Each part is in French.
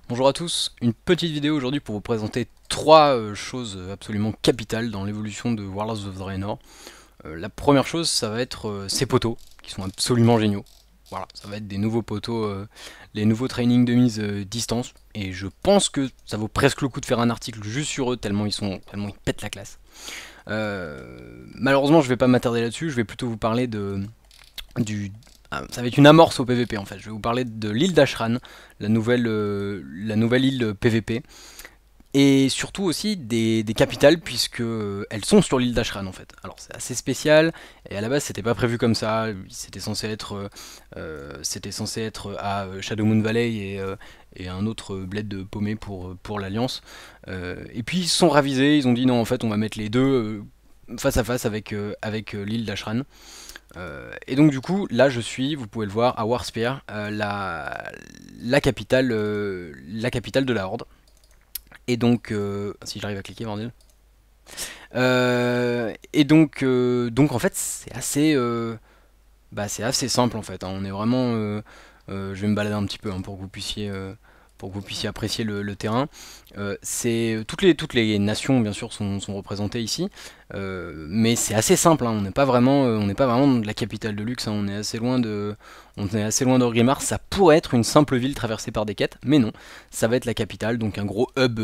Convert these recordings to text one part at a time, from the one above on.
Bonjour à tous, une petite vidéo aujourd'hui pour vous présenter trois choses absolument capitales dans l'évolution de Warlords of Draenor. La première chose, ça va être ces poteaux, qui sont absolument géniaux. Voilà, ça va être des nouveaux poteaux, les nouveaux training de mise distance, et je pense que ça vaut presque le coup de faire un article juste sur eux, tellement ils pètent la classe. Malheureusement, je vais pas m'attarder là-dessus, je vais plutôt vous parler ça va être une amorce au PVP en fait. Je vais vous parler de l'île d'Ashran, la nouvelle île PVP, et surtout aussi des capitales, puisque elles sont sur l'île d'Ashran en fait. Alors c'est assez spécial, et à la base c'était pas prévu comme ça, c'était censé être à Shadow Moon Valley et un autre bled de paumé pour l'Alliance. Et puis ils se sont ravisés, ils ont dit non en fait on va mettre les deux face à face avec l'île d'Ashran. Et donc du coup, là je suis, vous pouvez le voir, à Warspear, la capitale de la Horde. Et donc, si j'arrive à cliquer, bordel. Donc en fait, c'est assez simple en fait, hein. On est vraiment, je vais me balader un petit peu hein, pour que vous puissiez apprécier le terrain. Toutes les nations bien sûr sont représentées ici, mais c'est assez simple, hein. On n'est pas vraiment de la capitale de luxe, hein. On est assez loin d'Orgrimmar. Ça pourrait être une simple ville traversée par des quêtes, mais non, ça va être la capitale, donc un gros hub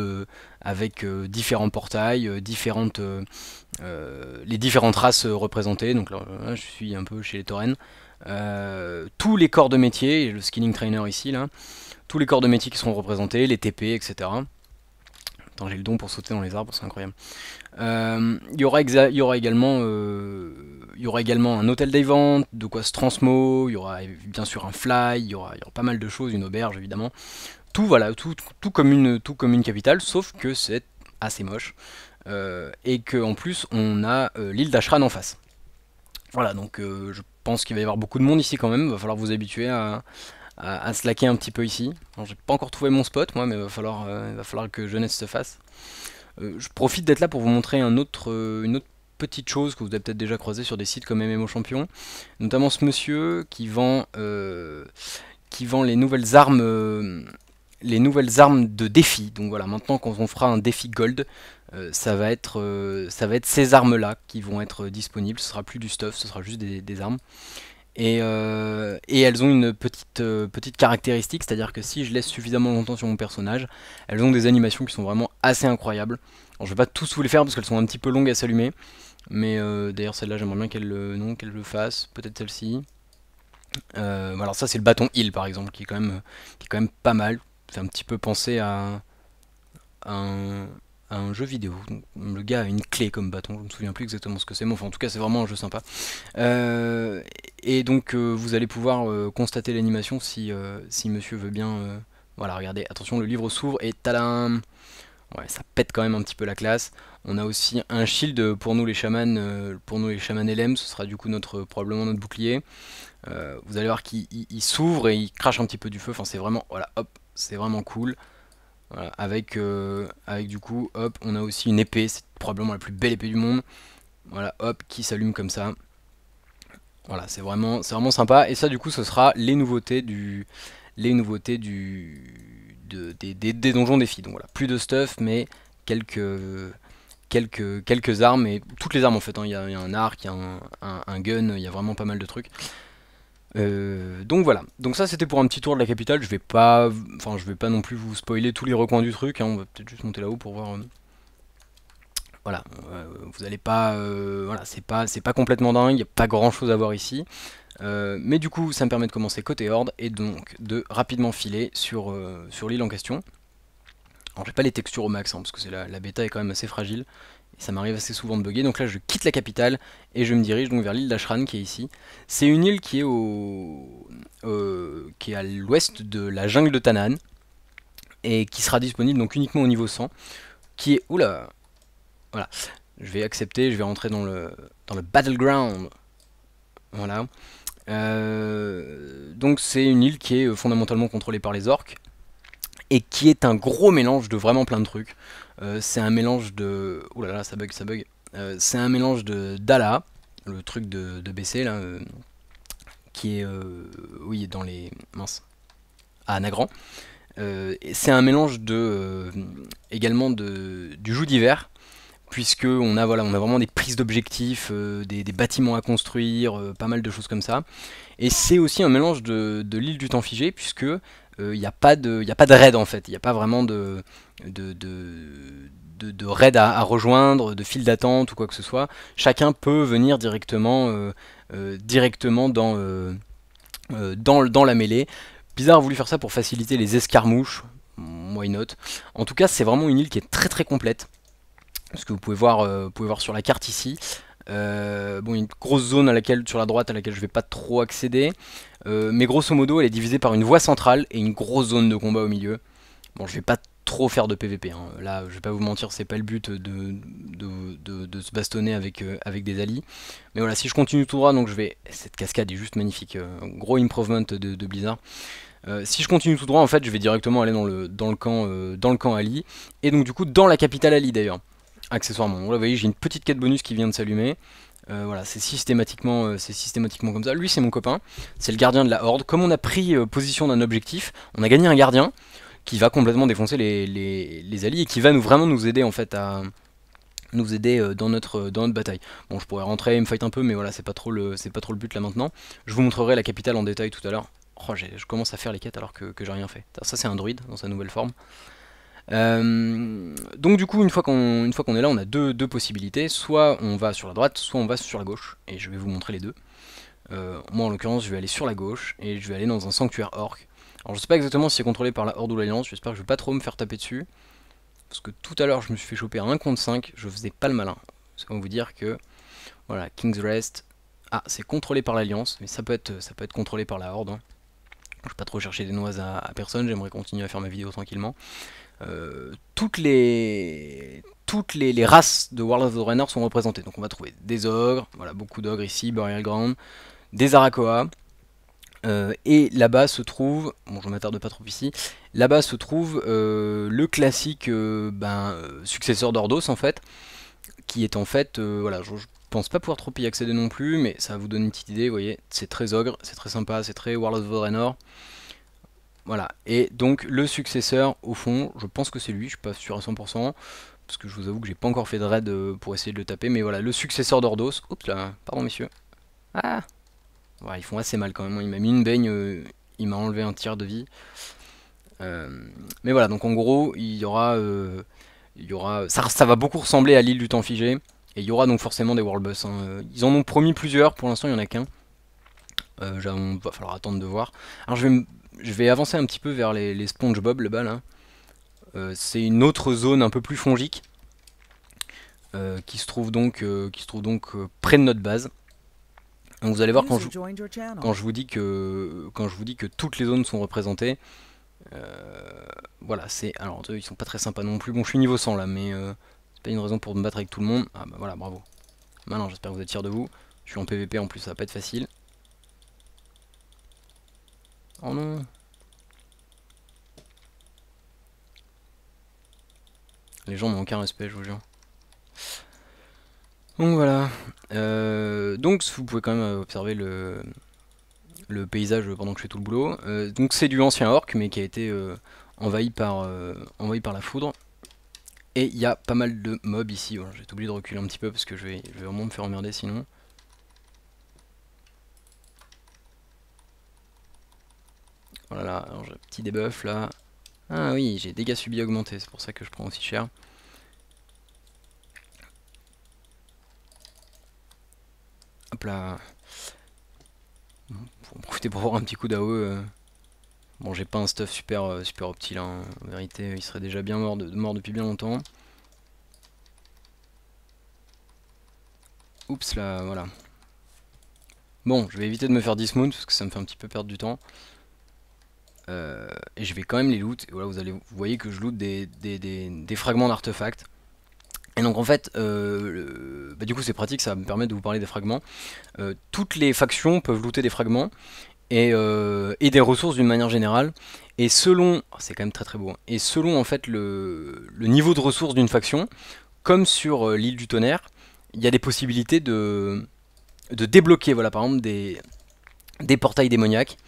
avec différents portails, les différentes races représentées. Donc là, je suis un peu chez les taurennes. Tous les corps de métier, et le skilling trainer ici là, tous les corps de métier qui seront représentés, les TP, etc. Attends, j'ai le don pour sauter dans les arbres, c'est incroyable. Il y aura également un hôtel des ventes, de quoi se transmo, il y aura bien sûr un fly, il y aura pas mal de choses, une auberge évidemment. Tout voilà, tout comme une capitale, sauf que c'est assez moche. Et qu'en plus on a l'île d'Ashran en face. Voilà, donc je pense qu'il va y avoir beaucoup de monde ici quand même, il va falloir vous habituer à slacker un petit peu ici. J'ai pas encore trouvé mon spot moi, mais il va falloir que jeunesse se fasse. Je profite d'être là pour vous montrer une autre petite chose que vous avez peut-être déjà croisé sur des sites comme MMO Champion, notamment ce monsieur qui vend les nouvelles armes de défi. Donc voilà, maintenant quand on fera un défi gold, ça va être ces armes là qui vont être disponibles. Ce sera plus du stuff, ce sera juste des armes. Et elles ont une petite caractéristique, c'est-à-dire que si je laisse suffisamment longtemps sur mon personnage, elles ont des animations qui sont vraiment assez incroyables. Alors, je vais pas tous vous les faire parce qu'elles sont un petit peu longues à s'allumer, mais d'ailleurs celle-là j'aimerais bien qu'elle le fasse, peut-être celle-ci. Voilà, ça c'est le bâton heal par exemple, qui est quand même pas mal. Ça fait un petit peu penser à à un jeu vidéo. Donc, le gars a une clé comme bâton, je me souviens plus exactement ce que c'est, mais enfin en tout cas c'est vraiment un jeu sympa. Euh, et donc vous allez pouvoir constater l'animation si monsieur veut bien. Voilà, regardez, attention, le livre s'ouvre et tadam. Ouais, ça pète quand même un petit peu la classe. On a aussi un shield pour nous les chamans LM, ce sera du coup probablement notre bouclier. Vous allez voir qu'il s'ouvre et il crache un petit peu du feu. Enfin, c'est vraiment, voilà, hop, c'est vraiment cool. Voilà, avec du coup, hop, on a aussi une épée, c'est probablement la plus belle épée du monde. Voilà, hop, qui s'allume comme ça. Voilà, c'est vraiment sympa. Et ça, du coup, ce sera les nouveautés des donjons défis. Donc voilà, plus de stuff, mais quelques, quelques armes, et toutes les armes en fait, hein. Il y a un arc, il y a un gun, il y a vraiment pas mal de trucs. Donc voilà, donc ça c'était pour un petit tour de la capitale. Je vais pas non plus vous spoiler tous les recoins du truc, hein. On va peut-être juste monter là-haut pour voir. Voilà, vous allez pas, voilà, c'est pas complètement dingue, y a pas grand-chose à voir ici. Mais du coup, ça me permet de commencer côté Horde et donc de rapidement filer sur l'île en question. Alors j'ai pas les textures au max, hein, parce que la bêta est quand même assez fragile. Et ça m'arrive assez souvent de bugger. Donc là je quitte la capitale et je me dirige donc vers l'île d'Ashran qui est ici. C'est une île qui est à l'ouest de la jungle de Tanaan. Et qui sera disponible donc uniquement au niveau 100. Qui est... Oula. Voilà. Je vais accepter, je vais rentrer dans le battleground. Voilà. Donc c'est une île qui est fondamentalement contrôlée par les orques et qui est un gros mélange de vraiment plein de trucs. C'est un mélange de... Ouh là là, ça bug, ça bug. C'est un mélange de d'Ala, le truc de BC là, qui est... oui, dans les... Mince. À Nagrand. C'est un mélange également du joug d'hiver, puisque on a vraiment des prises d'objectifs, des bâtiments à construire, pas mal de choses comme ça. Et c'est aussi un mélange de l'île du temps figé, puisque il n'y a pas de raid en fait, il n'y a pas vraiment de, de, de raid à rejoindre, de file d'attente ou quoi que ce soit. Chacun peut venir directement dans la mêlée. Blizzard a voulu faire ça pour faciliter les escarmouches, why not. En tout cas, c'est vraiment une île qui est très très complète. Ce que vous pouvez voir sur la carte ici. Bon, une grosse zone sur la droite à laquelle je vais pas trop accéder. Mais grosso modo, elle est divisée par une voie centrale et une grosse zone de combat au milieu. Bon, je vais pas trop faire de PVP. Hein. Là, je vais pas vous mentir, c'est pas le but de se bastonner avec des alliés. Mais voilà, si je continue tout droit, donc je vais. Cette cascade est juste magnifique. Gros improvement de Blizzard. Si je continue tout droit, en fait, je vais directement aller dans le camp Ali. Et donc, du coup, dans la capitale Ali d'ailleurs. Accessoirement. Donc là, vous voyez, j'ai une petite quête bonus qui vient de s'allumer. Voilà, c'est systématiquement comme ça. Lui, c'est mon copain. C'est le gardien de la horde. Comme on a pris position d'un objectif, on a gagné un gardien qui va complètement défoncer les alliés et qui va vraiment nous aider en fait à nous aider dans notre bataille. Bon, je pourrais rentrer et me fight un peu, mais voilà, c'est pas trop le but là maintenant. Je vous montrerai la capitale en détail tout à l'heure. Oh, je commence à faire les quêtes alors que j'ai rien fait. Ça, c'est un druide dans sa nouvelle forme. Donc du coup, une fois qu'on est là, on a deux possibilités. Soit on va sur la droite, soit on va sur la gauche. Et je vais vous montrer les deux. Moi en l'occurrence, je vais aller sur la gauche et je vais aller dans un sanctuaire orc. Alors je sais pas exactement si c'est contrôlé par la Horde ou l'Alliance. J'espère que je vais pas trop me faire taper dessus. Parce que tout à l'heure, je me suis fait choper à 1 contre 5. Je faisais pas le malin. C'est comme vous dire que voilà, King's Rest. Ah, c'est contrôlé par l'Alliance, mais ça peut être contrôlé par la Horde. Hein. Je vais pas trop chercher des noises à personne. J'aimerais continuer à faire ma vidéo tranquillement. Toutes les races de World of the Draenor sont représentées. Donc on va trouver des ogres, voilà, beaucoup d'ogres ici, Burial Ground, des Arakoa, et là-bas se trouve, bon je m'attarde pas trop ici, là-bas se trouve le classique successeur d'Ordos en fait, qui est en fait, voilà, je pense pas pouvoir trop y accéder non plus, mais ça vous donne une petite idée, vous voyez, c'est très ogre, c'est très sympa, c'est très World of the Draenor. Voilà, et donc le successeur, au fond, je pense que c'est lui, je suis pas sûr à 100%, parce que je vous avoue que j'ai pas encore fait de raid pour essayer de le taper, mais voilà, le successeur d'Ordos, oups là, pardon messieurs, ah, ouais, ils font assez mal quand même, il m'a mis une baigne, il m'a enlevé un tiers de vie, mais voilà, donc en gros, il y aura ça va beaucoup ressembler à l'île du temps figé, et il y aura donc forcément des World Boss, hein. Ils en ont promis plusieurs, pour l'instant il y en a qu'un, va falloir attendre de voir, alors je vais avancer un petit peu vers les SpongeBob là-bas là. C'est une autre zone un peu plus fongique qui se trouve donc près de notre base. Donc vous allez voir quand je vous dis que toutes les zones sont représentées. Voilà, alors eux, ils sont pas très sympas non plus. Bon, je suis niveau 100 là, mais c'est pas une raison pour me battre avec tout le monde. Ah bah voilà, bravo. Maintenant, j'espère que vous êtes fiers de vous. Je suis en PVP en plus, ça va pas être facile. Oh non. Les gens n'ont aucun respect, je vous jure. Donc voilà. Donc vous pouvez quand même observer le paysage pendant que je fais tout le boulot. Donc c'est du ancien orc, mais qui a été envahi par la foudre. Et il y a pas mal de mobs ici. Voilà, j'ai oublié de reculer un petit peu parce que je vais vraiment me faire emmerder sinon. Voilà, alors j'ai un petit debuff là. Ah oui, j'ai dégâts subis augmentés, c'est pour ça que je prends aussi cher. Hop là. Bon, faut en profiter pour avoir un petit coup d'AOE. Bon, j'ai pas un stuff super opti là, hein. En vérité, il serait déjà bien mort depuis bien longtemps. Oups là, voilà. Bon, je vais éviter de me faire dismount parce que ça me fait un petit peu perdre du temps. Et je vais quand même les loot. Et voilà, vous voyez que je loot des fragments d'artefacts. Et donc en fait, du coup c'est pratique, ça me permet de vous parler des fragments. Toutes les factions peuvent looter des fragments et des ressources d'une manière générale. Et selon, oh, c'est quand même très très beau, hein. Et selon en fait le niveau de ressources d'une faction, comme sur l'île du tonnerre, il y a des possibilités de débloquer, voilà, par exemple des portails démoniaques.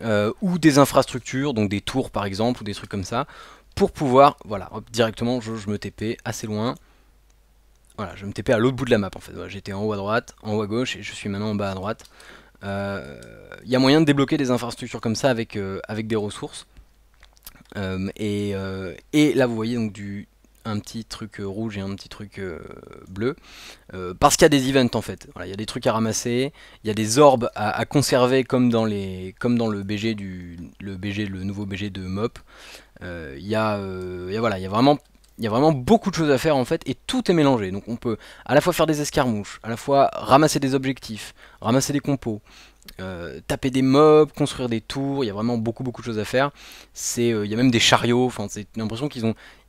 ou des infrastructures, donc des tours par exemple, ou des trucs comme ça, pour pouvoir, voilà, hop, directement je me TP assez loin. Voilà, je me TP à l'autre bout de la map en fait. Voilà, j'étais en haut à droite, en haut à gauche, et je suis maintenant en bas à droite. Il y a moyen de débloquer des infrastructures comme ça avec, avec des ressources. Et là vous voyez donc un petit truc rouge et un petit truc bleu, parce qu'il y a des events en fait. Voilà, il y a des trucs à ramasser, il y a des orbes à conserver comme dans le BG le nouveau BG de Mop. Voilà, il y a vraiment beaucoup de choses à faire en fait, et tout est mélangé. Donc on peut à la fois faire des escarmouches, à la fois ramasser des objectifs, ramasser des compos, taper des mobs, construire des tours. Il y a vraiment beaucoup de choses à faire. Il y a même des chariots. Enfin, c'est l'impression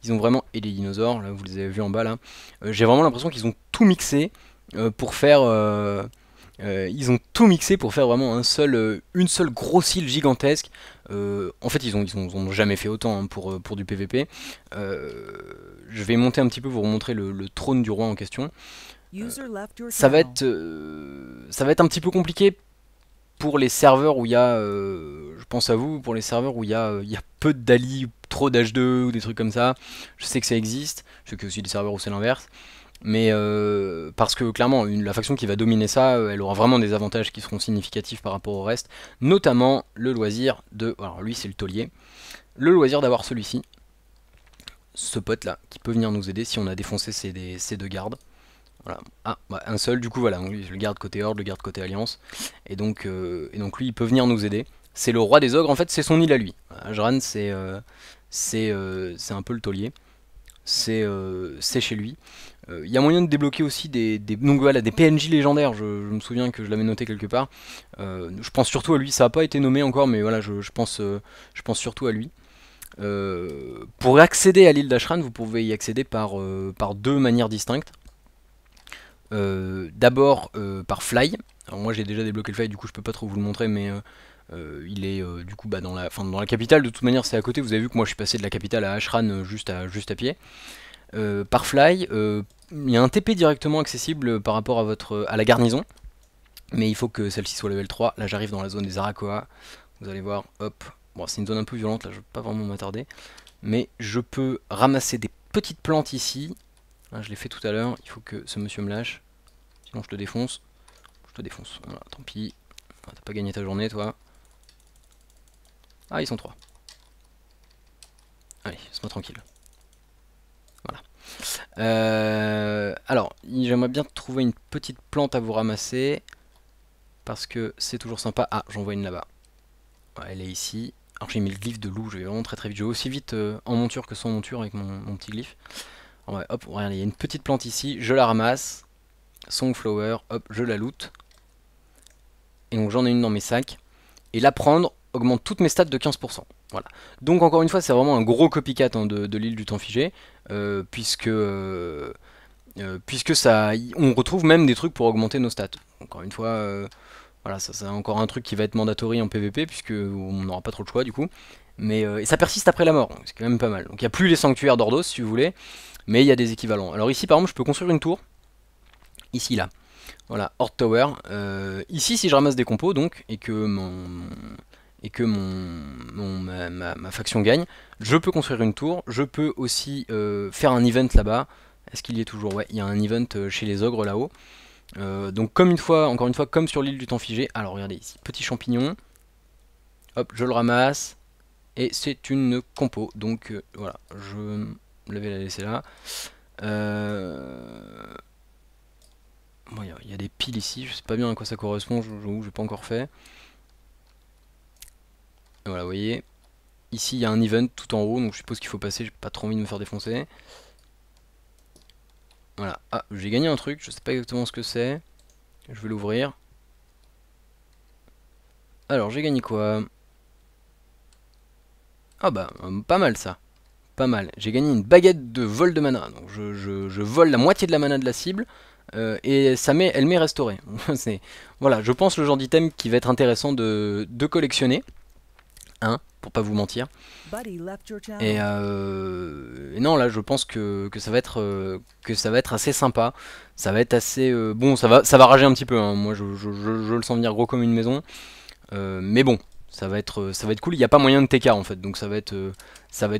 ils ont vraiment, et des dinosaures. Là, vous les avez vus en bas là. J'ai vraiment l'impression qu'ils ont tout mixé pour faire. Ils ont tout mixé pour faire vraiment une seule grosse île gigantesque. En fait, ils ont jamais fait autant hein, pour du PVP. Je vais monter un petit peu pour vous montrer le trône du roi en question. Ça va être un petit peu compliqué pour les serveurs où il y a, je pense à vous, pour les serveurs où il y a peu de Dali, trop d'H2 ou des trucs comme ça. Je sais que ça existe, je sais qu'il y a aussi des serveurs où c'est l'inverse. Mais parce que clairement, la faction qui va dominer ça, elle aura vraiment des avantages qui seront significatifs par rapport au reste. Notamment le loisir de, alors lui c'est le taulier, le loisir d'avoir celui-ci, ce pote là, qui peut venir nous aider si on a défoncé ces deux gardes. Voilà. Ah, bah, un seul, du coup voilà, donc lui, je le garde côté Horde, le garde côté Alliance, et donc lui il peut venir nous aider. C'est le roi des ogres, en fait c'est son île à lui. Ajran c'est un peu le taulier, c'est chez lui. Il y a moyen de débloquer aussi donc voilà, des PNJ légendaires, je me souviens que je l'avais noté quelque part. Je pense surtout à lui, ça n'a pas été nommé encore, mais voilà, je pense surtout à lui. Pour accéder à l'île d'Ashran, vous pouvez y accéder par deux manières distinctes. D'abord par Fly. Alors moi j'ai déjà débloqué le Fly, du coup je peux pas trop vous le montrer, mais il est du coup dans la capitale. De toute manière c'est à côté, vous avez vu que moi je suis passé de la capitale à Ashran juste à pied. Par Fly, il y a un TP directement accessible par rapport à la garnison, mais il faut que celle-ci soit level 3. Là j'arrive dans la zone des Arakoa, vous allez voir, hop, bon c'est une zone un peu violente, là je vais pas vraiment m'attarder, mais je peux ramasser des petites plantes ici. Là, je l'ai fait tout à l'heure, il faut que ce monsieur me lâche, sinon je te défonce. Je te défonce, voilà, tant pis, t'as pas gagné ta journée toi. Ah ils sont 3. Allez, laisse-moi tranquille. Voilà. Alors, j'aimerais bien trouver une petite plante à vous ramasser, parce que c'est toujours sympa. Ah, j'en vois une là-bas. Ouais, elle est ici. Alors j'ai mis le glyphe de loup, je vais vraiment très vite. Je vais aussi vite en monture que sans monture avec mon petit glyphe. Alors, ouais, hop, regardez, il y a une petite plante ici, je la ramasse. Songflower, hop, je la loot. Et donc j'en ai une dans mes sacs. Et la prendre augmente toutes mes stats de 15%. Voilà. Donc encore une fois, c'est vraiment un gros copycat hein, de l'île du temps figé, puisque ça, on retrouve même des trucs pour augmenter nos stats. Encore une fois, voilà, ça c'est encore un truc qui va être mandatory en PvP, puisque on n'aura pas trop de choix du coup. Mais et ça persiste après la mort, c'est quand même pas mal. Donc il n'y a plus les sanctuaires d'Ordos si vous voulez, mais il y a des équivalents. Alors ici par exemple, je peux construire une tour, ici là. Voilà, Horde Tower. Ici, si je ramasse des compos donc, et que ma faction gagne, je peux construire une tour. Je peux aussi faire un event là-bas. Est-ce qu'il y est toujours? Ouais, il y a un event chez les ogres là-haut. Donc encore une fois, comme sur l'île du temps figé. Alors regardez ici, petit champignon. Hop, je le ramasse. Et c'est une compo. Donc voilà, je vais la laisser là. Bon, il y a des piles ici, je sais pas bien à quoi ça correspond, j'ai pas encore fait. Voilà, vous voyez. Ici, il y a un event tout en haut, donc je suppose qu'il faut passer, j'ai pas trop envie de me faire défoncer. Voilà. Ah, j'ai gagné un truc, je sais pas exactement ce que c'est. Je vais l'ouvrir. Alors, j'ai gagné quoi? Ah bah, pas mal ça. Pas mal. J'ai gagné une baguette de vol de mana. Donc je vole la moitié de la mana de la cible. Et elle m'est restaurée. Voilà, je pense le genre d'item qui va être intéressant de collectionner. Hein, pour pas vous mentir. Et non, là je pense que ça va être assez sympa. Ça va être assez bon, ça va rager un petit peu hein. Moi je le sens venir gros comme une maison. Mais bon, ça va être cool. Il n'y a pas moyen de TK en fait, donc ça va être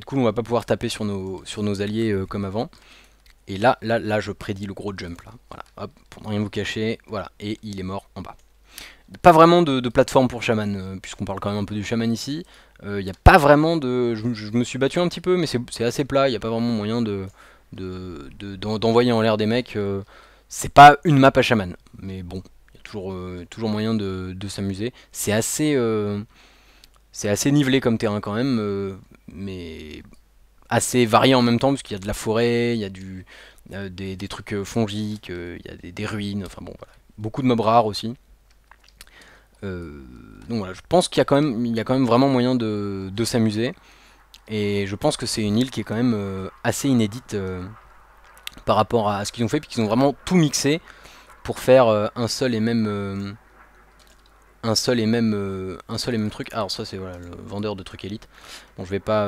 cool. On va pas pouvoir taper sur nos alliés comme avant. Et là, je prédis le gros jump là. Voilà, hop, pour ne rien vous cacher, voilà, et il est mort en bas. Pas vraiment de plateforme pour chaman, puisqu'on parle quand même un peu du chaman ici. Il n'y a pas vraiment de. Je me suis battu un petit peu, mais c'est assez plat. Il n'y a pas vraiment moyen d'envoyer en l'air des mecs. C'est pas une map à chaman, mais bon, il y a toujours moyen de s'amuser. C'est assez nivelé comme terrain quand même, mais assez varié en même temps, parce qu'il y a de la forêt, il y a des trucs fongiques, il y a des ruines, enfin bon, voilà. Beaucoup de mobs rares aussi. Donc voilà, je pense il y a quand même vraiment moyen de s'amuser. Et je pense que c'est une île qui est quand même assez inédite par rapport à ce qu'ils ont fait, puisqu'ils ont vraiment tout mixé pour faire un seul et même truc. Alors ça c'est voilà, le vendeur de trucs élite. Bon, je vais pas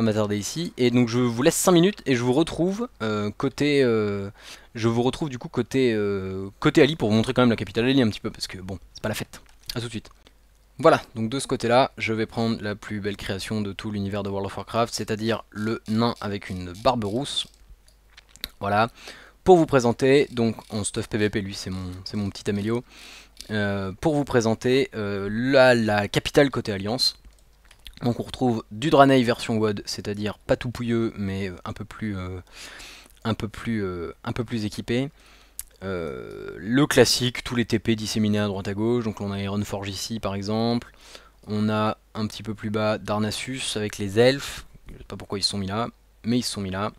m'attarder ici. Et donc je vous laisse 5 minutes et je vous retrouve je vous retrouve du coup côté Ali pour vous montrer quand même la capitale Ali un petit peu, parce que bon, c'est pas la fête. A tout de suite. Voilà, donc de ce côté-là, je vais prendre la plus belle création de tout l'univers de World of Warcraft, c'est-à-dire le nain avec une barbe rousse. Voilà, pour vous présenter, donc en stuff PVP, lui c'est mon petit Amélio. Pour vous présenter la capitale côté Alliance. Donc on retrouve du Draenei version WoD, c'est-à-dire pas tout pouilleux, mais un peu plus équipé. Le classique, tous les TP disséminés à droite à gauche. Donc on a Ironforge ici par exemple. On a un petit peu plus bas Darnassus avec les elfes. Je sais pas pourquoi ils se sont mis là, mais ils se sont mis là.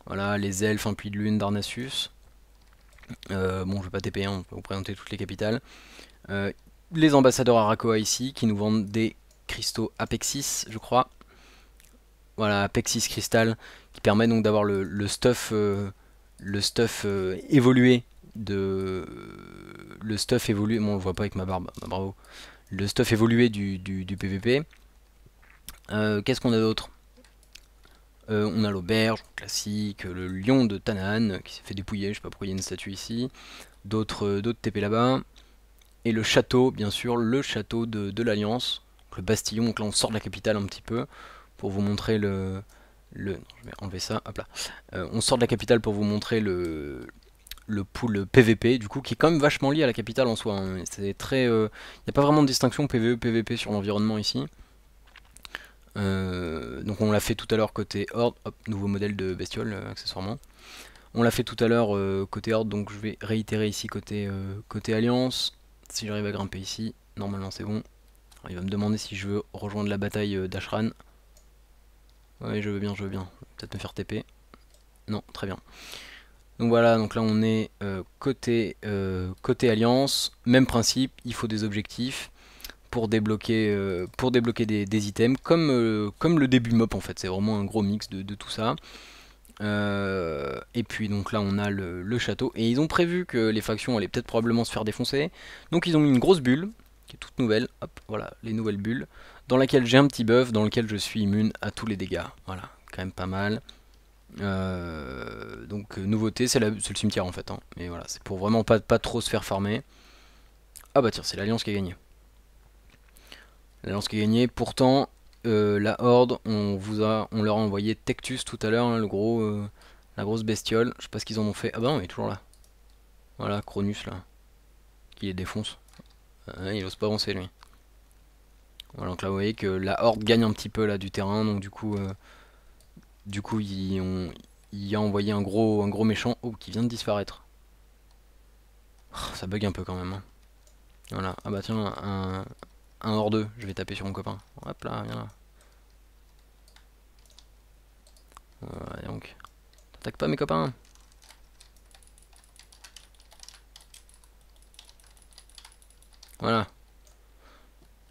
Voilà, les elfes, un puits de lune, Darnassus. Bon, je vais pas TP, on peut vous présenter toutes les capitales. Les ambassadeurs Arakoa ici, qui nous vendent des cristaux Apexis, je crois. Voilà, Apexis Crystal, qui permet donc d'avoir le stuff évolué le stuff évolué, bon on le voit pas avec ma barbe, bah, bravo. Le stuff évolué du PVP. Qu'est-ce qu'on a d'autre? On a l'auberge classique, le lion de Tanaan qui s'est fait dépouiller, je sais pas pourquoi il y a une statue ici. D'autres TP là-bas. Et le château, bien sûr, le château de l'Alliance, le Bastillon. Donc là on sort de la capitale un petit peu pour vous montrer non, je vais enlever ça, hop là. On sort de la capitale pour vous montrer le pool PVP, du coup, qui est quand même vachement lié à la capitale en soi. Hein. C'est très, il n'y a pas vraiment de distinction PVE PVP sur l'environnement ici. Donc on l'a fait tout à l'heure côté Horde, hop, nouveau modèle de bestiole accessoirement. On l'a fait tout à l'heure côté Horde, donc je vais réitérer ici côté Alliance. Si j'arrive à grimper ici, normalement c'est bon. Alors, il va me demander si je veux rejoindre la bataille d'Ashran. Ouais, je veux bien, je veux bien. Peut-être me faire TP. Non, très bien. Donc voilà, donc là on est côté Alliance. Même principe, il faut des objectifs pour débloquer des items, comme le début mop en fait. C'est vraiment un gros mix de tout ça. Et puis donc là on a le château. Et ils ont prévu que les factions allaient peut-être probablement se faire défoncer. Donc ils ont mis une grosse bulle, qui est toute nouvelle. Hop, voilà, les nouvelles bulles. Dans laquelle j'ai un petit buff, dans lequel je suis immune à tous les dégâts. Voilà, quand même pas mal. Donc nouveauté, c'est le cimetière en fait. Hein. Mais voilà, c'est pour vraiment pas trop se faire farmer. Ah bah tiens, c'est l'Alliance qui a gagné. L'Alliance qui a gagné. Pourtant, la Horde, on leur a envoyé Tectus tout à l'heure, hein, la grosse bestiole. Je sais pas ce qu'ils en ont fait. Ah bah non, il est toujours là. Voilà, Cronus là. Qui les défonce. Il ose pas avancer lui. Voilà, donc là vous voyez que la Horde gagne un petit peu là du terrain, donc du coup il a envoyé un gros méchant, oh, qui vient de disparaître. Oh, ça bug un peu quand même. Hein. Voilà, ah bah tiens, un hors 2, je vais taper sur mon copain. Hop là, viens là. Donc, t'attaques pas mes copains. Voilà.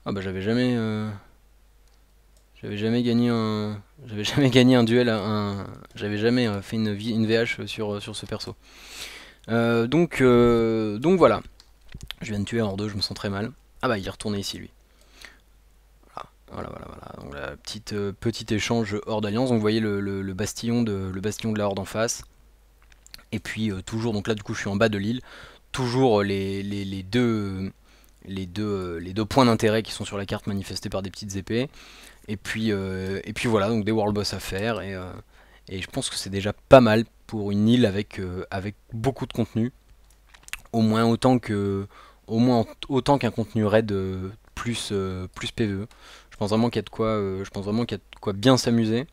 Ah bah j'avais jamais gagné un duel, j'avais jamais fait une VH sur ce perso. Donc voilà. Je viens de tuer un hors 2, je me sens très mal. Ah bah il est retourné ici lui. Voilà. Donc la petit échange hors d'alliance. Donc vous voyez le bastillon de la horde en face. Et puis toujours, donc là du coup je suis en bas de l'île. Toujours les deux les deux points d'intérêt qui sont sur la carte manifestés par des petites épées. Et puis voilà, donc des world boss à faire, et je pense que c'est déjà pas mal pour une île avec beaucoup de contenu, au moins autant qu'un contenu raid plus PvE. Je pense vraiment qu'il y a de quoi, bien s'amuser.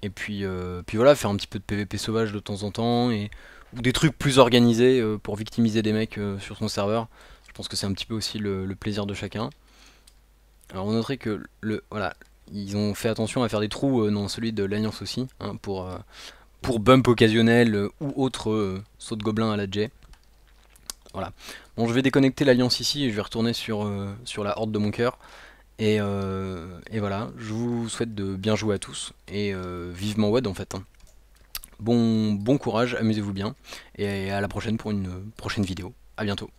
Et puis voilà, faire un petit peu de PvP sauvage de temps en temps, ou des trucs plus organisés pour victimiser des mecs sur son serveur. Je pense que c'est un petit peu aussi le plaisir de chacun. Alors on noterait que voilà, ils ont fait attention à faire des trous dans celui de l'Alliance aussi, hein, pour bump occasionnel ou autre saut de gobelin à la J. Voilà. Bon, je vais déconnecter l'Alliance ici et je vais retourner sur la horde de mon cœur. Et voilà, je vous souhaite de bien jouer à tous, et vivement WoD en fait, hein. Bon courage, amusez-vous bien, et à la prochaine pour une prochaine vidéo. A bientôt.